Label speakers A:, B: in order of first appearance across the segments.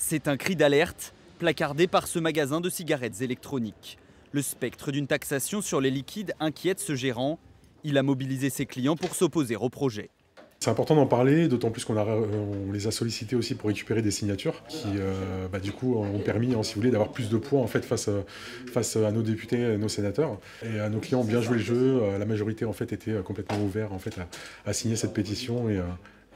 A: C'est un cri d'alerte placardé par ce magasin de cigarettes électroniques. Le spectre d'une taxation sur les liquides inquiète ce gérant. Il a mobilisé ses clients pour s'opposer au projet.
B: C'est important d'en parler, d'autant plus qu'on les a sollicités aussi pour récupérer des signatures qui, du coup, ont permis, si vous voulez, d'avoir plus de poids en fait, face à nos députés et nos sénateurs. Et nos clients ont bien joué le jeu. La majorité en fait, était complètement ouverte en fait, à signer cette pétition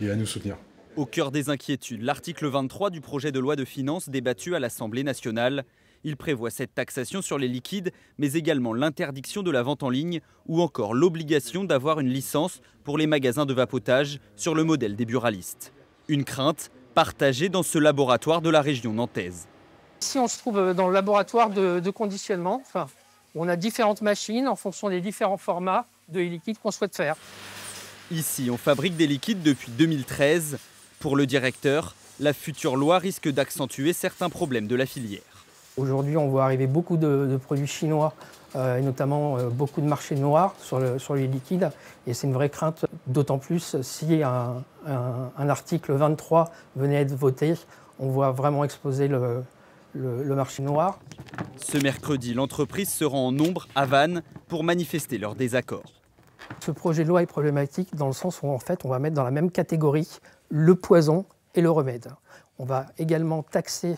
B: et à nous soutenir.
A: Au cœur des inquiétudes, l'article 23 du projet de loi de finances débattu à l'Assemblée nationale. Il prévoit cette taxation sur les liquides, mais également l'interdiction de la vente en ligne ou encore l'obligation d'avoir une licence pour les magasins de vapotage sur le modèle des buralistes. Une crainte partagée dans ce laboratoire de la région nantaise.
C: Ici, on se trouve dans le laboratoire de conditionnement. On a différentes machines en fonction des différents formats de liquides qu'on souhaite faire.
A: Ici, on fabrique des liquides depuis 2013. Pour le directeur, la future loi risque d'accentuer certains problèmes de la filière.
C: Aujourd'hui, on voit arriver beaucoup de produits chinois, et notamment beaucoup de marchés noirs sur les liquides. Et c'est une vraie crainte, d'autant plus si un article 23 venait à être voté, on voit vraiment exploser le marché noir.
A: Ce mercredi, l'entreprise se rend en nombre à Vannes pour manifester leur désaccord.
C: Ce projet de loi est problématique dans le sens où en fait, on va mettre dans la même catégorie le poison et le remède. On va également taxer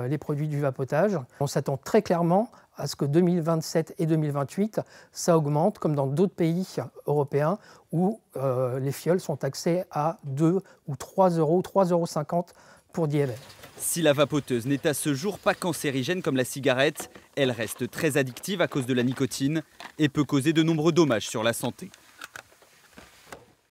C: les produits du vapotage. On s'attend très clairement à ce que 2027 et 2028, ça augmente, comme dans d'autres pays européens où les fioles sont taxées à 2 ou 3 euros, 3,50 € pour 10 ml.
A: Si la vapoteuse n'est à ce jour pas cancérigène comme la cigarette, elle reste très addictive à cause de la nicotine et peut causer de nombreux dommages sur la santé.